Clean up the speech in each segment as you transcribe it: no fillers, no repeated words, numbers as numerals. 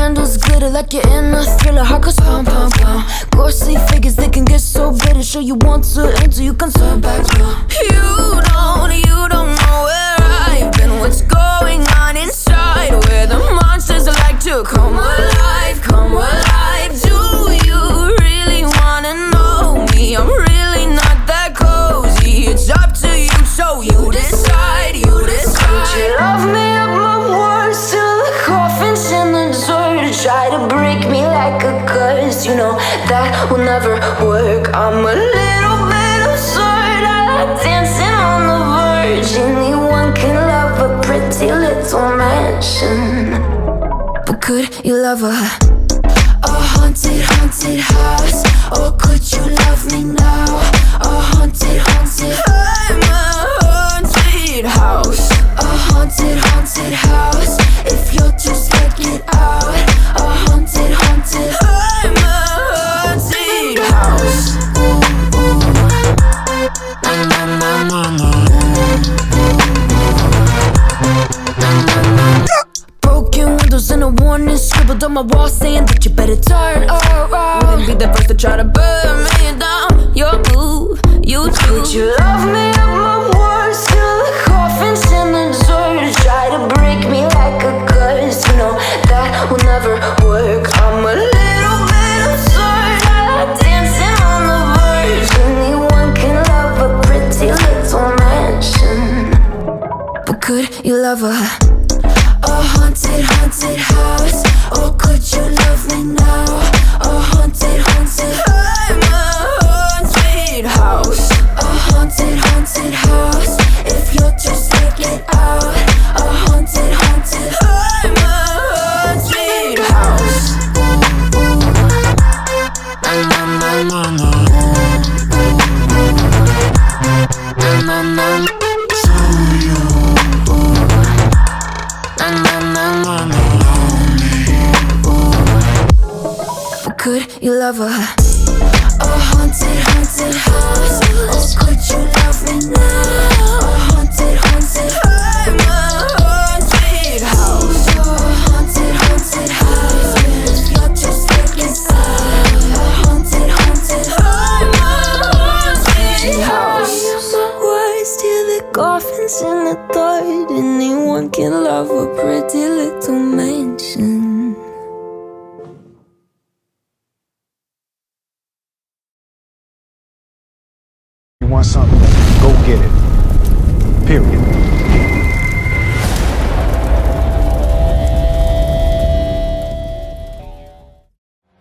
candles glitter like you're in a thriller. Heart goes pum pum pum. Ghostly figures, they can get so bitter. Show you want to enter, you can turn back now. You don't know where I've been. What's going on inside? Where the monsters like to come alive, come alive. Do you really wanna know me? I'm really not that cozy. It's up to you, so you decide, you decide. Could you love me up my words till the coffin's in the dirt? Try to break me like a curse, you know that will never work. I'm a little bit absurd, I like dancing on the verge. Anyone can love a pretty little mansion, but could you love a haunted, haunted house? Or could you love me now? A haunted, haunted, I'm a haunted house. A haunted, haunted house. If you'll just check it out. A haunted, haunted, I'm a haunted house. Broken windows and a warning scribbled on my wall saying that you better turn around. Wouldn't be the first to try to burn me down. Your move, you choose. Could you love me up my words till the coffin's in the dirt? Try to break me like a curse, you know that will never work. I'm a little bit absurd, I like dancing on the verge. Anyone can love a pretty little mansion, but could you love a haunted, haunted house? Or could you love me now? A haunted, haunted, I'm a haunted house. A haunted, haunted house. If you'll just check it out. A haunted, haunted, I'm a haunted house. Could you love a haunted, haunted house? Or could you love me now? A haunted, haunted, I'm a haunted house. A haunted, haunted house. If you're just taking sides. A haunted, haunted, I'm a haunted house. My words till the coffin's in the dirt. Anyone can love a pretty little mansion. Want something, go get it. Period.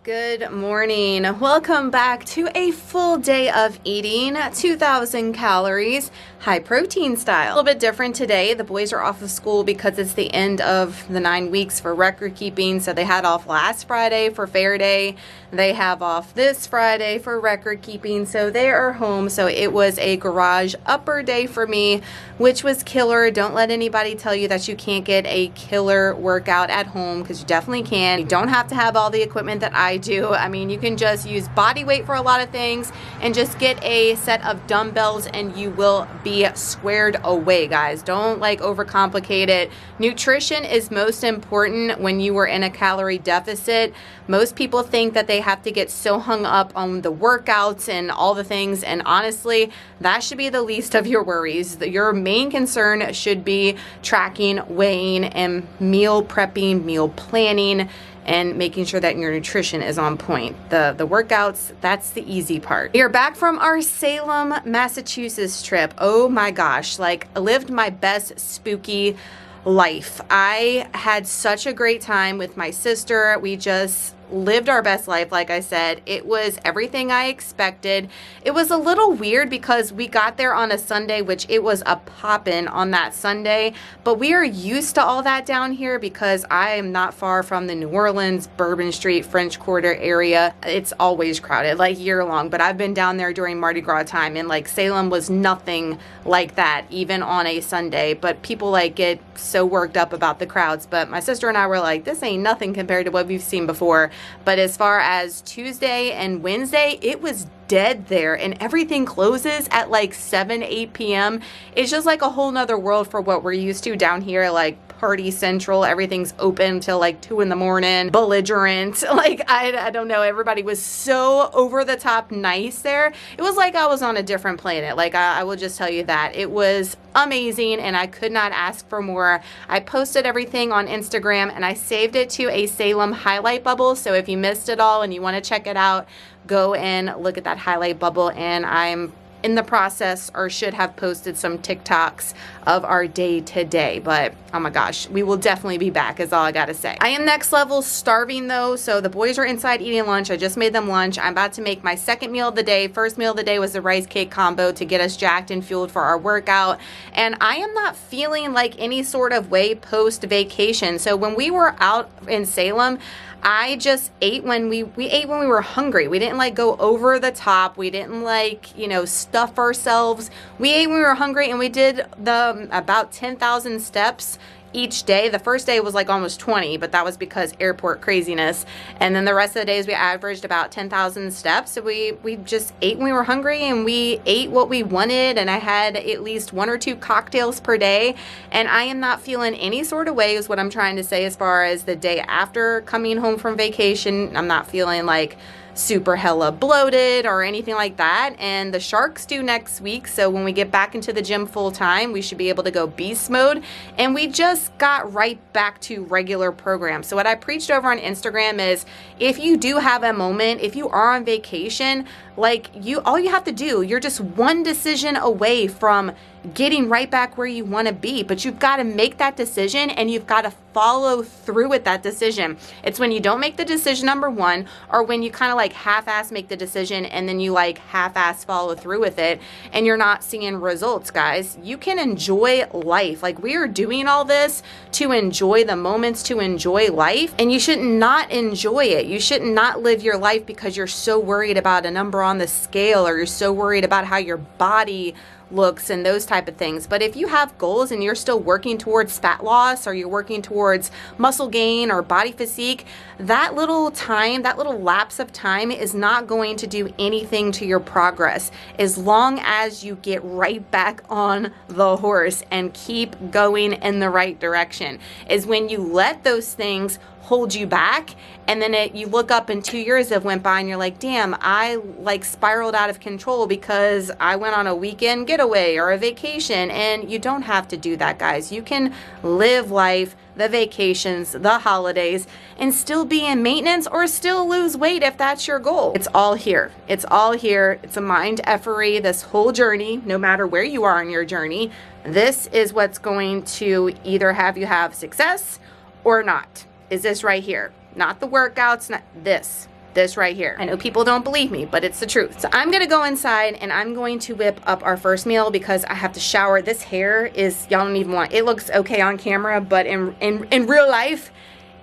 Good morning. Welcome back to a full day of eating, 2,000 calories, high protein style. A little bit different today. The boys are off of school because it's the end of the 9 weeks for record keeping. So they had off last Friday for fair day. They have off this Friday for record keeping. So they are home. So it was a garage upper day for me, which was killer. Don't let anybody tell you that you can't get a killer workout at home, because you definitely can. You don't have to have all the equipment that I do. I mean, you can just use body weight for a lot of things and just get a set of dumbbells and you will be squared away, guys. Don't like overcomplicate it. Nutrition is most important when you are in a calorie deficit. Most people think that they have to get so hung up on the workouts and all the things, and honestly, that should be the least of your worries. Your main concern should be tracking, weighing, and meal prepping, meal planning, and making sure that your nutrition is on point. The workouts, that's the easy part. We are back from our Salem, Massachusetts trip. Oh my gosh, like, lived my best spooky life. I had such a great time with my sister. We just lived our best life. Like I said, it was everything I expected. It was a little weird because we got there on a Sunday, which it was a poppin' on that Sunday, but we are used to all that down here because I am not far from the New Orleans, Bourbon Street, French Quarter area. It's always crowded, like year long, but I've been down there during Mardi Gras time, and like Salem was nothing like that, even on a Sunday, but people like get so worked up about the crowds. But my sister and I were like, this ain't nothing compared to what we've seen before. But as far as Tuesday and Wednesday, it was dead there, and everything closes at like 7, 8 p.m. It's just like a whole nother world for what we're used to down here, like party central. Everything's open till like 2 in the morning. Belligerent. Like, I don't know. Everybody was so over the top nice there. It was like I was on a different planet. Like, I will just tell you that. It was amazing, and I could not ask for more. I posted everything on Instagram, and I saved it to a Salem highlight bubble. So if you missed it all and you want to check it out, go and look at that highlight bubble. And I'm in the process, or should have posted some TikToks of our day today, but oh my gosh, we will definitely be back is all I gotta say. I am next level starving though, so the boys are inside eating lunch. I just made them lunch. I'm about to make my second meal of the day. First meal of the day was the rice cake combo to get us jacked and fueled for our workout, and I am not feeling like any sort of way post vacation. So when we were out in Salem, I just ate when we ate when we were hungry. We didn't like go over the top. We didn't like, you know, stuff ourselves. We ate when we were hungry, and we did the about 10,000 steps each day. The first day was like almost 20, but that was because airport craziness. And then the rest of the days we averaged about 10,000 steps. So we just ate when we were hungry, and we ate what we wanted. And I had at least 1 or 2 cocktails per day. And I am not feeling any sort of way is what I'm trying to say as far as the day after coming home from vacation. I'm not feeling like super hella bloated or anything like that. And the Sharks do next week, so when we get back into the gym full time, we should be able to go beast mode. And we just got right back to regular programs. So what I preached over on Instagram is, if you do have a moment, if you are on vacation, like all you have to do, you're just one decision away from getting right back where you want to be, but you've got to make that decision, and you've got to follow through with that decision. It's when you don't make the decision, number one, or when you kind of like half-ass make the decision and then you like half-ass follow through with it and you're not seeing results. Guys, you can enjoy life. Like, we are doing all this to enjoy the moments, to enjoy life, and you should not enjoy it. You should not live your life because you're so worried about a number on the scale, or you're so worried about how your body looks and those type of things. But if you have goals and you're still working towards fat loss, or you're working towards muscle gain or body physique, that little time, that little lapse of time is not going to do anything to your progress, as long as you get right back on the horse and keep going in the right direction. Is when you let those things hold you back, and then you look up and 2 years have went by and you're like, damn, I like spiraled out of control because I went on a weekend getaway or a vacation. And you don't have to do that, guys. You can live life, the vacations, the holidays, and still be in maintenance, or still lose weight if that's your goal. It's all here. It's all here. It's a mind effery, this whole journey, no matter where you are in your journey. This is what's going to either have you have success or not. Is this right here. Not the workouts, not this right here. I know people don't believe me, but it's the truth. So I'm gonna go inside and I'm going to whip up our first meal because I have to shower. This hair is, y'all don't even want, it looks okay on camera, but in real life,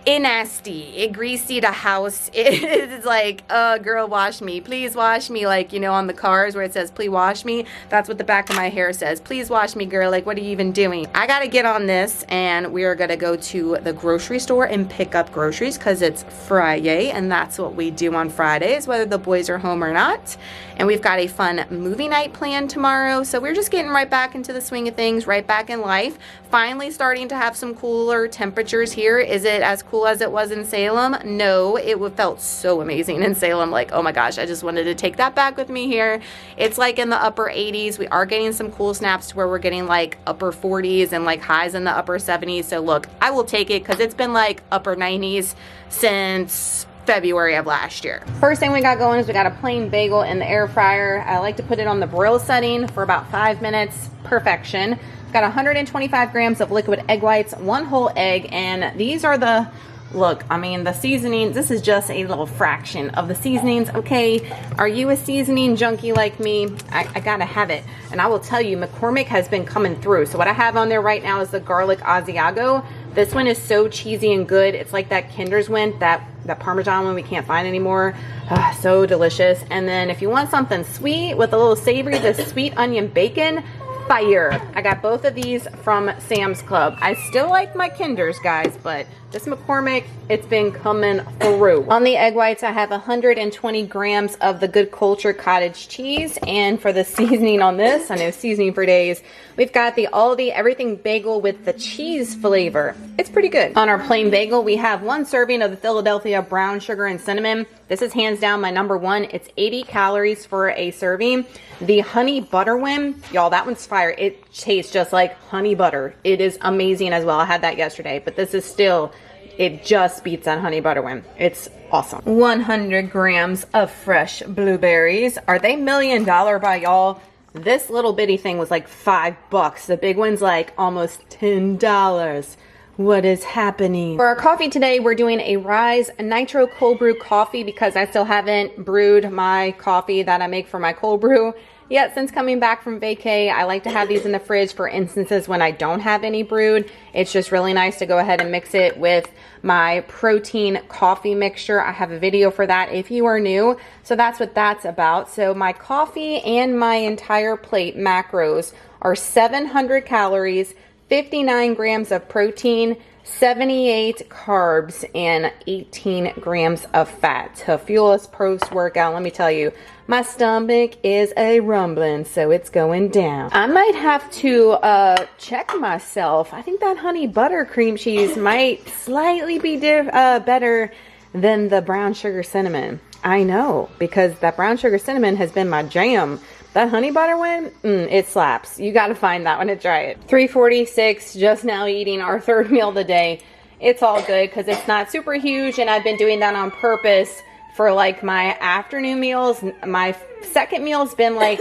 it nasty, it greasy the house. It's like, girl, wash me, please wash me. Like, you know, on the cars where it says please wash me, that's what the back of my hair says. Please wash me, girl. Like, what are you even doing? I gotta get on this, and we are gonna go to the grocery store and pick up groceries because it's Friday, and that's what we do on Fridays, whether the boys are home or not. And we've got a fun movie night planned tomorrow, so we're just getting right back into the swing of things, right back in life. Finally starting to have some cooler temperatures here. Is it as cool as it was in Salem? No, it felt so amazing in Salem. Like, oh my gosh, I just wanted to take that back with me here. It's like in the upper 80s. We are getting some cool snaps to where we're getting like upper 40s and like highs in the upper 70s. So look, I will take it because it's been like upper 90s since February of last year. First thing we got going is we got a plain bagel in the air fryer. I like to put it on the broil setting for about 5 minutes. Perfection. It's got 125 grams of liquid egg whites, 1 whole egg, and these are the, look, I mean, the seasonings, this is just a little fraction of the seasonings, okay? Are you a seasoning junkie like me? I gotta have it. And I will tell you, McCormick has been coming through. So what I have on there right now is the garlic Asiago. This one is so cheesy and good. It's like that Kinder's Went, that Parmesan one we can't find anymore. So delicious. And then if you want something sweet with a little savory, the sweet onion bacon, fire. I got both of these from Sam's Club. I still like my Kinders, guys, but this McCormick, it's been coming through. On the egg whites, I have 120 grams of the Good Culture cottage cheese. And for the seasoning on this, I know seasoning for days, we've got the Aldi Everything Bagel with the cheese flavor. It's pretty good. On our plain bagel, we have 1 serving of the Philadelphia brown sugar and cinnamon. This is hands down my number one. It's 80 calories for a serving. The honey butter one, y'all, that one's fire. It tastes just like honey butter. It is amazing as well. I had that yesterday, but this is still, it just beats that honey butter one. It's awesome. 100 grams of fresh blueberries. Are they $1 million by y'all? This little bitty thing was like $5. The big one's like almost $10. What is happening? For our coffee today, we're doing a Rise Nitro Cold Brew coffee because I still haven't brewed my coffee that I make for my cold brew yet. Since coming back from vacay, I like to have these in the fridge for instances when I don't have any brewed. It's just really nice to go ahead and mix it with my protein coffee mixture. I have a video for that if you are new. So that's what that's about. So my coffee and my entire plate macros are 700 calories, 59 grams of protein, 78 carbs, and 18 grams of fat. To fuel us post-workout, let me tell you, my stomach is a rumbling, so it's going down. I might have to check myself. I think that honey butter cream cheese might slightly be better than the brown sugar cinnamon. I know, because that brown sugar cinnamon has been my jam. That honey butter one, it slaps. You got to find that one to try it. 3:46, just now eating our third meal of the day. It's all good because it's not super huge, and I've been doing that on purpose for like my afternoon meals. My second meal's been like,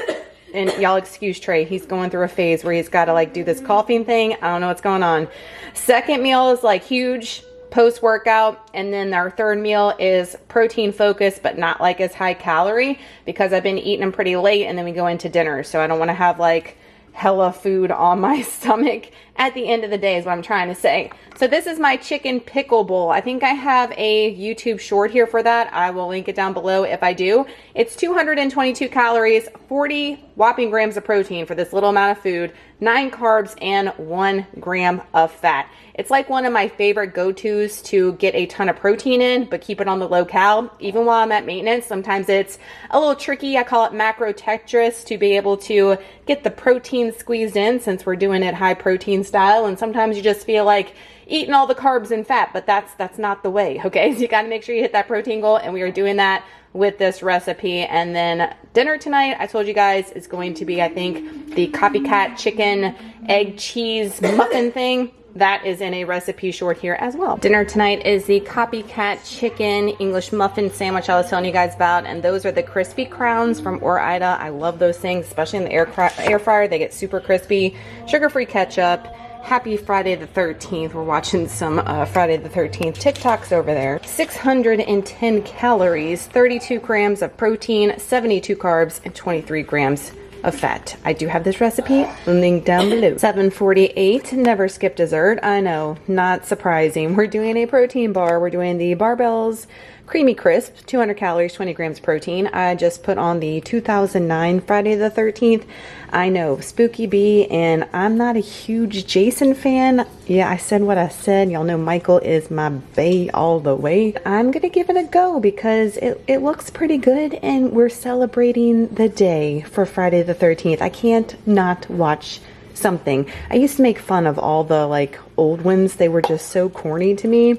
and y'all excuse Trey, he's going through a phase where he's got to like do this coughing thing. I don't know what's going on. Second meal is like huge post-workout, and then our third meal is protein focused but not like as high calorie because I've been eating them pretty late, and then we go into dinner, so I don't want to have like hella food on my stomach at the end of the day is what I'm trying to say. So this is my chicken pickle bowl. I think I have a YouTube short here for that. I will link it down below if I do. It's 222 calories, 40 whopping grams of protein for this little amount of food, 9 carbs, and 1 gram of fat. It's like one of my favorite go-tos to get a ton of protein in, but keep it on the low cal. Even while I'm at maintenance, sometimes it's a little tricky. I call it macro Tetris to be able to get the protein squeezed in since we're doing it high protein style. And sometimes you just feel like eating all the carbs and fat, but that's not the way, okay? So you gotta make sure you hit that protein goal, and we are doing that with this recipe. And then dinner tonight, I told you guys, is going to be, I think, the Copycat chicken egg cheese muffin thing. That is in a recipe short here as well. Dinner tonight is the Copycat chicken English muffin sandwich I was telling you guys about, and those are the crispy crowns from Ore-Ida. I love those things, especially in the air fryer. They get super crispy. Sugar-free ketchup. Happy Friday the 13th. We're watching some Friday the 13th TikToks over there. 610 calories, 32 grams of protein, 72 carbs, and 23 grams of fat. I do have this recipe, link down below. 7:48, never skip dessert. I know, not surprising. We're doing a protein bar. We're doing the Barbell's Creamy Crisp, 200 calories, 20 grams protein. I just put on the 2009 Friday the 13th. I know, Spooky Bee, and I'm not a huge Jason fan. Yeah, I said what I said. Y'all know Michael is my bae all the way. I'm gonna give it a go because it looks pretty good, and we're celebrating the day for Friday the 13th. I can't not watch something. I used to make fun of all the like old ones. They were just so corny to me.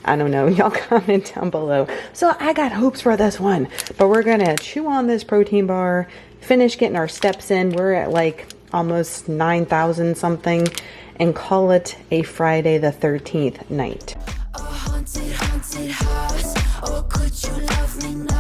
I don't know, y'all comment down below. So I got hopes for this one, but we're gonna chew on this protein bar, finish getting our steps in. We're at like almost 9,000 something, and call it a Friday the 13th night. A haunted house. Oh, could you love me now?